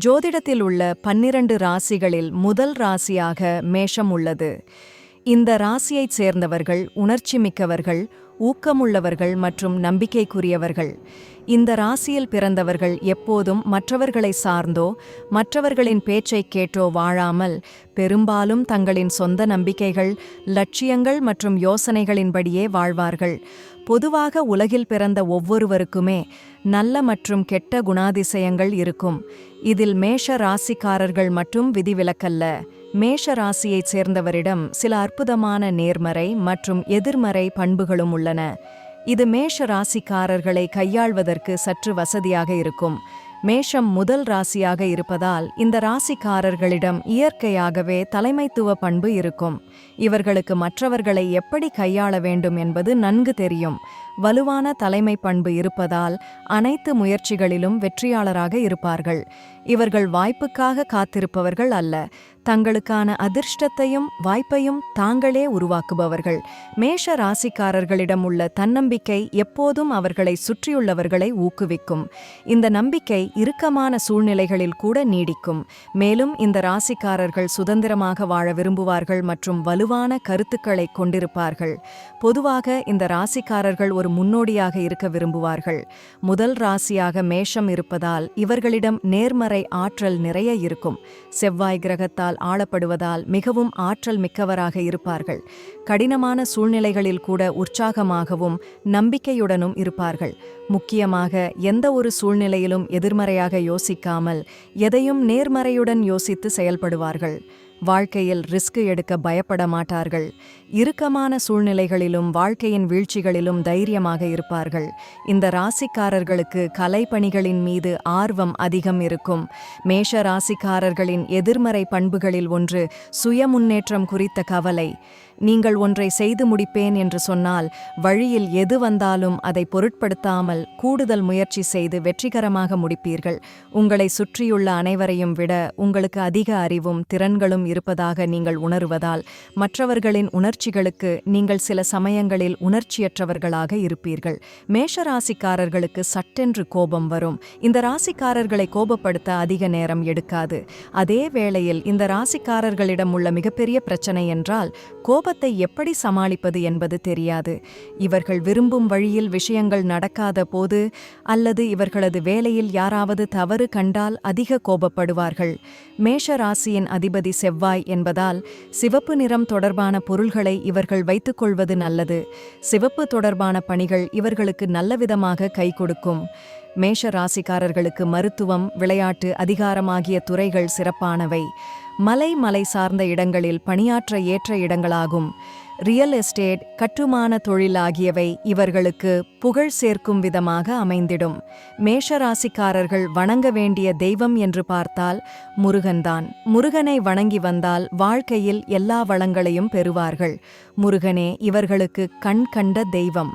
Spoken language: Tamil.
ஜோதிடத்தில் உள்ள 12 ராசிகளில் முதல் ராசியாக மேஷம் உள்ளது. இந்த ராசியைச் சேர்ந்தவர்கள் உணர்ச்சி மிக்கவர்கள், ஊக்கமுள்ளவர்கள் மற்றும் நம்பிக்கைக்குரியவர்கள். இந்த ராசியில் பிறந்தவர்கள் எப்போதும் மற்றவர்களை சார்ந்தோ மற்றவர்களின் பேச்சைக் கேட்டோ வாழாமல் பெரும்பாலும் தங்களின் சொந்த நம்பிக்கைகள், லட்சியங்கள் மற்றும் யோசனைகளின்படியே வாழ்வார்கள். பொதுவாக உலகில் பிறந்த ஒவ்வொருவருக்குமே நல்ல மற்றும் கெட்ட குணாதிசயங்கள் இருக்கும். இதில் மேஷ ராசிக்காரர்கள் மட்டும் விதிவிலக்கல்ல. மேஷ ராசியைச் சேர்ந்தவரிடம் சில அற்புதமான நேர்மறை மற்றும் எதிர்மறை பண்புகளும் உள்ளன. இது மேஷ ராசிக்காரர்களை கையாள்வதற்கு சற்று வசதியாக இருக்கும். மேஷம் முதல் ராசியாக இருப்பதால் இந்த ராசிக்காரர்களிடம் இயற்கையாகவே தலைமைத்துவ பண்பு இருக்கும். இவர்களுக்கு மற்றவர்களை எப்படி கையாள வேண்டும் என்பது நன்கு தெரியும். வலுவான தலைமை பண்பு இருப்பதால் அனைத்து முயற்சிகளிலும் வெற்றியாளராக இருப்பார்கள். இவர்கள் வாய்ப்புக்காக காத்திருப்பவர்கள் அல்ல, தங்களுக்கான அதிர்ஷ்டத்தையும் வாய்ப்பையும் தாங்களே உருவாக்குபவர்கள். மேஷ ராசிக்காரர்களிடம் உள்ள தன்னம்பிக்கை எப்போதும் அவர்களை சுற்றியுள்ளவர்களை ஊக்குவிக்கும். இந்த நம்பிக்கை இறுக்கமான சூழ்நிலைகளில் கூட நீடிக்கும். மேலும் இந்த ராசிக்காரர்கள் சுதந்திரமாக வாழ விரும்புவார்கள் மற்றும் வலுவான கருத்துக்களை கொண்டிருப்பார்கள். பொதுவாக இந்த ராசிக்காரர்கள் ஒரு முன்னோடியாக இருக்க விரும்புவார்கள். முதல் ராசியாக மேஷம் இருப்பதால் இவர்களிடம் நேர்மறை ஆற்றல் நிறைய இருக்கும். செவ்வாய் கிரகத்தால் ஆளப்படுவதால் மிகவும் ஆற்றல் மிக்கவராக இருப்பார்கள். கடினமான சூழ்நிலைகளில் கூட உற்சாகமாகவும் நம்பிக்கையுடனும் இருப்பார்கள். முக்கியமாக எந்த ஒரு சூழ்நிலையிலும் எதிர்மறையாக யோசிக்காமல் எதையும் நேர்மறையுடன் யோசித்து செயல்படுவார்கள். வாழ்க்கையில் ரிஸ்க் எடுக்க பயப்பட மாட்டார்கள். இறுக்கமான சூழ்நிலைகளிலும் வாழ்க்கையின் வீழ்ச்சிகளிலும் தைரியமாக இருப்பார்கள். இந்த ராசிக்காரர்களுக்கு கலைப்பணிகளின் மீது ஆர்வம் அதிகம் இருக்கும். மேஷ ராசிக்காரர்களின் எதிர்மறை பண்புகளில் ஒன்று சுய முன்னேற்றம் குறித்த கவலை. நீங்கள் ஒன்றை செய்து முடிப்பேன் என்று சொன்னால் வழியில் எது வந்தாலும் அதை பொருட்படுத்தாமல் கூடுதல் முயற்சி செய்து வெற்றிகரமாக முடிப்பீர்கள். உங்களை சுற்றியுள்ள அனைவரையும் விட உங்களுக்கு அதிக அறிவும் திறன்களும் இருப்பதாக நீங்கள் உணருவதால் மற்றவர்களின் உணர்ச்சிகளுக்கு நீங்கள் சில சமயங்களில் உணர்ச்சியற்றவர்களாக இருப்பீர்கள். மேஷ ராசிக்காரர்களுக்கு சட்டென்று கோபம் வரும். இந்த ராசிக்காரர்களை கோபப்படுத்த அதிக நேரம் எடுக்காது. அதே வேளையில் இந்த ராசிக்காரர்களிடம் உள்ள மிகப்பெரிய பிரச்சனை என்றால் கோபத்தை எப்படி சமாளிப்பது என்பது தெரியாது. இவர்கள் விரும்பும் வழியில் விஷயங்கள் நடக்காத போது அல்லது இவர்களது வேலையில் யாராவது தவறு கண்டால் அதிக கோபப்படுவார்கள். மேஷ ராசியின் அதிபதி செவ்வாய் என்பதால் சிவப்பு நிறம் தொடர்பான பொருள்களை இவர்கள் வைத்துக்கொள்வது நல்லது. சிவப்பு தொடர்பான பணிகள் இவர்களுக்கு நல்லவிதமாக கை கொடுக்கும். மேஷ ராசிக்காரர்களுக்கு மருத்துவம், விளையாட்டு, அதிகாரம் ஆகிய துறைகள் சிறப்பானவை. மலை சார்ந்த இடங்களில் பணியாற்ற ஏற்ற இடங்களாகும். ரியல் எஸ்டேட், கட்டுமான தொழில் ஆகியவை இவர்களுக்கு புகழ் சேர்க்கும் விதமாக அமைந்திடும். மேஷ ராசிக்காரர்கள் வணங்க வேண்டிய தெய்வம் என்று பார்த்தால் முருகன்தான். முருகனை வணங்கி வந்தால் வாழ்க்கையில் எல்லா வளங்களையும் பெறுவார்கள். முருகனே இவர்களுக்கு கண் கண்ட தெய்வம்.